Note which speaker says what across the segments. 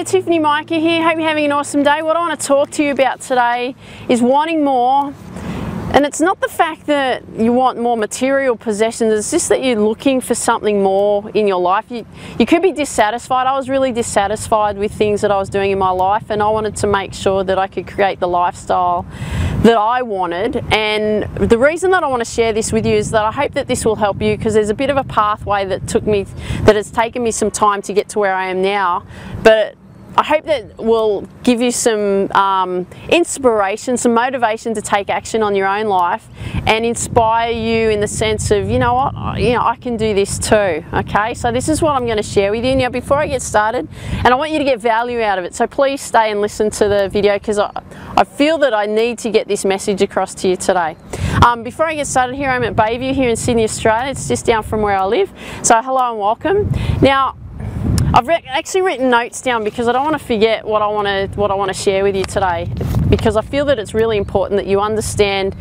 Speaker 1: there, Tiffany, Mika here. Hope you're having an awesome day. What I want to talk to you about today is wanting more. And it's not the fact that you want more material possessions, it's just that you're looking for something more in your life. You could be dissatisfied. I was really dissatisfied with things that I was doing in my life, and I wanted to make sure that I could create the lifestyle that I wanted. And the reason that I want to share this with you is that I hope that this will help you, because there's a bit of a pathway that has taken me some time to get to where I am now. But I hope that will give you some inspiration, some motivation to take action on your own life and inspire you in the sense of, you know what, I can do this too, okay? So this is what I'm going to share with you. Now, before I get started, and I want you to get value out of it, so please stay and listen to the video, because I feel that I need to get this message across to you today. Before I get started, here I'm at Bayview here in Sydney, Australia. It's just down from where I live. So hello and welcome. Now, I've actually written notes down because I don't want to forget what I want to share with you today, because I feel that it's really important that you understand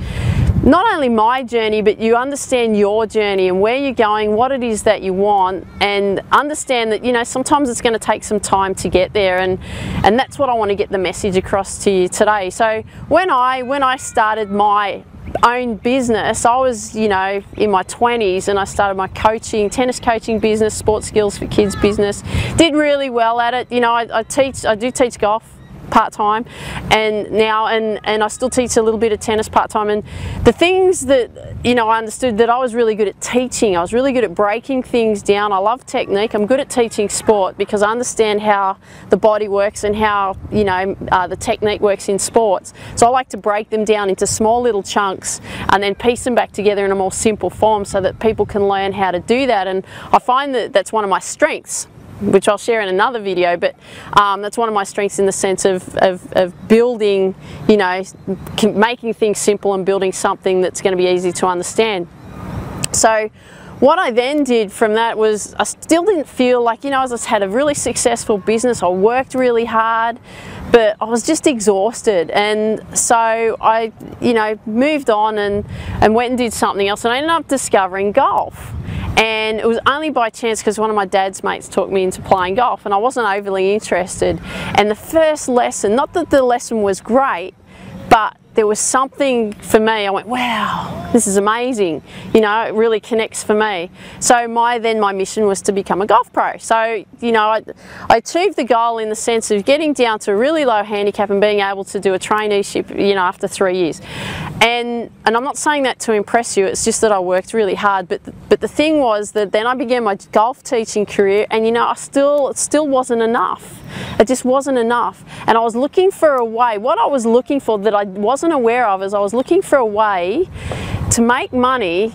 Speaker 1: not only my journey, but you understand your journey and where you're going, what it is that you want, and understand that, you know, sometimes it's going to take some time to get there, and that's what I want to get the message across to you today. So when I started my own business, I was, you know, in my 20s, and I started my tennis coaching business, sports skills for kids business. Did really well at it. You know, I do teach golf part-time, and I still teach a little bit of tennis part-time. And the things that, you know, I understood that I was really good at teaching. I was really good at breaking things down. I love technique. I'm good at teaching sport because I understand how the body works and how, you know, the technique works in sports. So I like to break them down into small little chunks and then piece them back together in a more simple form so that people can learn how to do that. And I find that that's one of my strengths, which I'll share in another video, but that's one of my strengths in the sense of building, you know, making things simple and building something that's going to be easy to understand. So what I then did from that was, I still didn't feel like, you know, I just had a really successful business. I worked really hard, but I was just exhausted. And so I, you know, moved on and went and did something else, and I ended up discovering golf. And it was only by chance, because one of my dad's mates talked me into playing golf, and I wasn't overly interested. And the first lesson, not that the lesson was great, but there was something for me. I went, wow, this is amazing. You know, it really connects for me. So my mission was to become a golf pro. So, you know, I achieved the goal in the sense of getting down to a really low handicap and being able to do a traineeship, you know, after 3 years. And I'm not saying that to impress you, it's just that I worked really hard. But the thing was that then I began my golf teaching career, and, you know, it still wasn't enough. It just wasn't enough. And I was looking for a way. What I was looking for that I wasn't aware of is I was looking for a way to make money,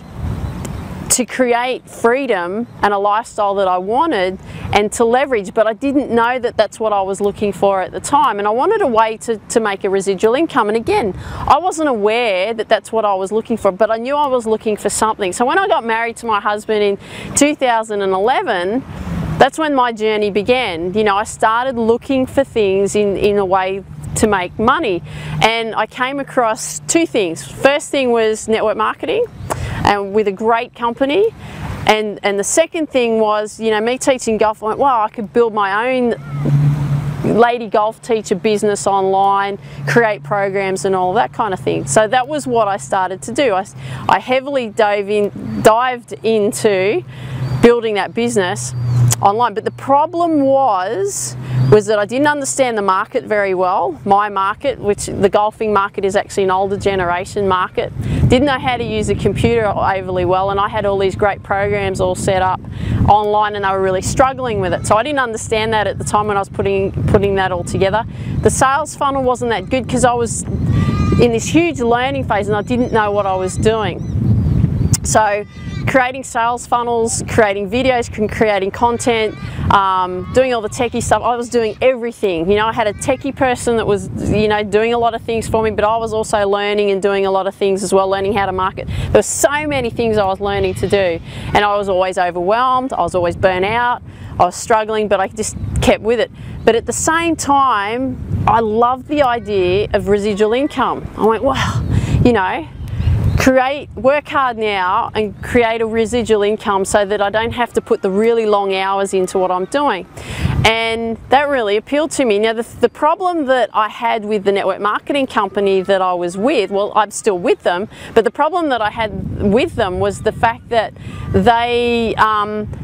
Speaker 1: to create freedom and a lifestyle that I wanted, and to leverage, but I didn't know that that's what I was looking for at the time. And I wanted a way to make a residual income. And again, I wasn't aware that that's what I was looking for, but I knew I was looking for something. So when I got married to my husband in 2011, that's when my journey began. You know, I started looking for things in a way to make money, and I came across two things. First thing was network marketing, and with a great company, and the second thing was, you know, me teaching golf. I went, wow, I could build my own lady golf teacher business online, create programs and all that kind of thing. So that was what I started to do. I heavily dived into building that business online. But the problem was that I didn't understand the market very well. My market, which the golfing market is actually an older generation market, didn't know how to use a computer overly well, and I had all these great programs all set up online, and they were really struggling with it. So I didn't understand that at the time when I was putting that all together. The sales funnel wasn't that good because I was in this huge learning phase and I didn't know what I was doing. So creating sales funnels, creating videos, creating content, doing all the techie stuff. I was doing everything. You know, I had a techie person that was, you know, doing a lot of things for me, but I was also learning and doing a lot of things as well, learning how to market. There were so many things I was learning to do, and I was always overwhelmed, I was always burnt out, I was struggling, but I just kept with it. But at the same time, I loved the idea of residual income. I went, well, you know, work hard now and create a residual income so that I don't have to put the really long hours into what I'm doing. And that really appealed to me. Now the problem that I had with the network marketing company that I was with, well, I'm still with them, but the problem that I had with them was the fact that they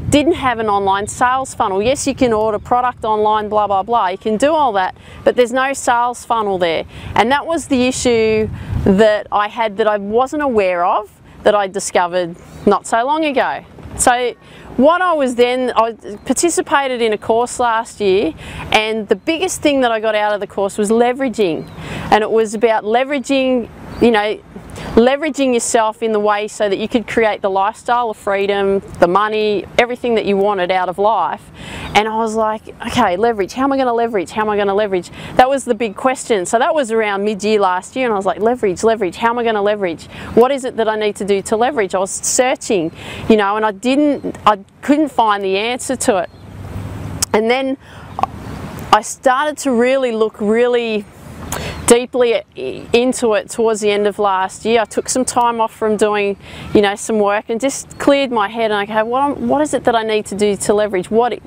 Speaker 1: didn't have an online sales funnel. Yes, you can order product online, blah, blah, blah. You can do all that, but there's no sales funnel there. And that was the issue that I had that I wasn't aware of, that I discovered not so long ago. So what I participated in a course last year, and the biggest thing that I got out of the course was leveraging. And it was about leveraging, you know, leveraging yourself in the way so that you could create the lifestyle of freedom, the money, everything that you wanted out of life. And I was like, okay, leverage, how am I going to leverage? How am I going to leverage? That was the big question. So that was around mid-year last year, and I was like, leverage, how am I going to leverage? What is it that I need to do to leverage? I was searching, you know, and I couldn't find the answer to it. And then I started to really look deeply into it towards the end of last year. I took some time off from doing, you know, some work, and just cleared my head, and okay, what is it that I need to do to leverage? What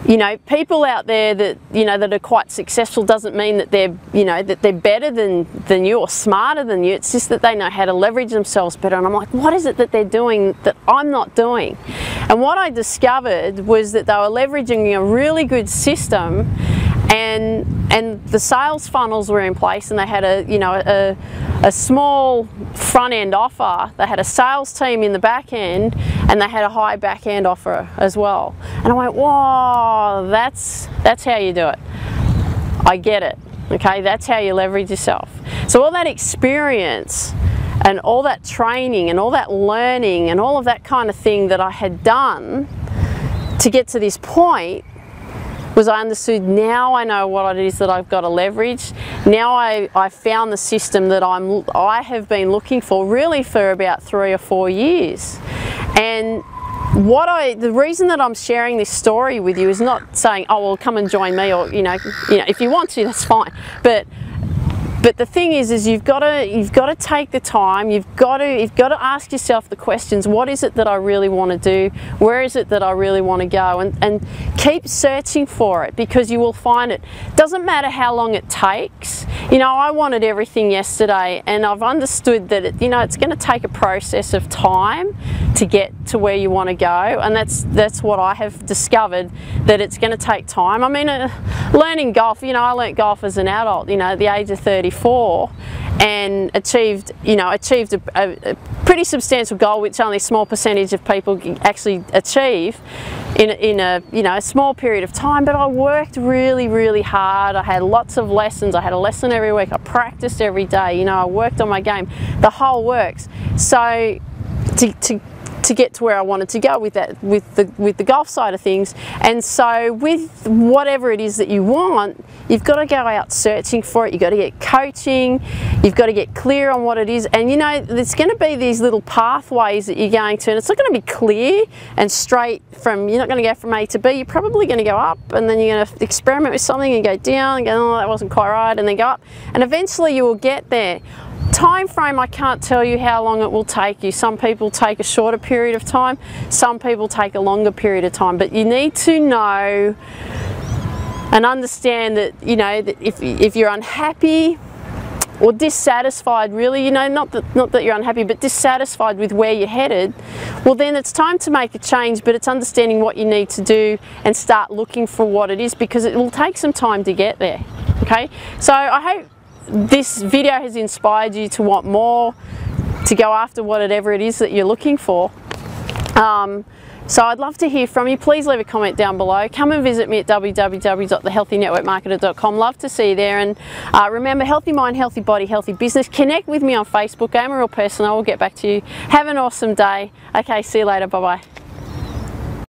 Speaker 1: you know, people out there that, you know, that are quite successful doesn't mean that they're, you know, that they're better than you or smarter than you. It's just that they know how to leverage themselves better. And I'm like, what is it that they're doing that I'm not doing? And what I discovered was that they were leveraging a really good system, and the sales funnels were in place, and they had a small front end offer. They had a sales team in the back end, and they had a high back end offer as well. And I went, whoa, that's how you do it. I get it. Okay, that's how you leverage yourself. So all that experience and all that training and all that learning and all of that kind of thing that I had done to get to this point was I understood, now I know what it is that I've got to leverage. Now I found the system that I have been looking for really for about 3 or 4 years. And the reason that I'm sharing this story with you is not saying, oh well, come and join me, or you know if you want to, that's fine. But the thing is you've got to take the time. You've got to ask yourself the questions. What is it that I really want to do? Where is it that I really want to go? And keep searching for it, because you will find it. Doesn't matter how long it takes. You know, I wanted everything yesterday, and I've understood that it's going to take a process of time to get to where you want to go, and that's what I have discovered, that it's going to take time. I mean, learning golf, you know, I learnt golf as an adult, you know, at the age of 34, and achieved a pretty substantial goal, which only a small percentage of people actually achieve in a small period of time. But I worked really, really hard. I had lots of lessons. I had a lesson every week. I practiced every day. You know, I worked on my game, the whole works. So to get to where I wanted to go with that, with the golf side of things. And so with whatever it is that you want, you've got to go out searching for it. You've got to get coaching. You've got to get clear on what it is. And you know, there's going to be these little pathways that you're going to, and it's not going to be clear and straight from, you're not going to go from A to B. You're probably going to go up, and then you're going to experiment with something and go down and go, oh, that wasn't quite right, and then go up. And eventually you will get there. Time frame, I can't tell you how long it will take you. Some people take a shorter period of time, some people take a longer period of time, but you need to know and understand that, you know, that if you're unhappy or dissatisfied, really, you know, not that you're unhappy, but dissatisfied with where you're headed, well then it's time to make a change. But it's understanding what you need to do and start looking for what it is, because it will take some time to get there. Okay, so I hope this video has inspired you to want more, to go after whatever it is that you're looking for. So I'd love to hear from you. Please leave a comment down below. Come and visit me at www.thehealthynetworkmarketer.com. Love to see you there. And remember, healthy mind, healthy body, healthy business. Connect with me on Facebook. I'm a real person. I will get back to you. Have an awesome day. Okay, see you later. Bye-bye.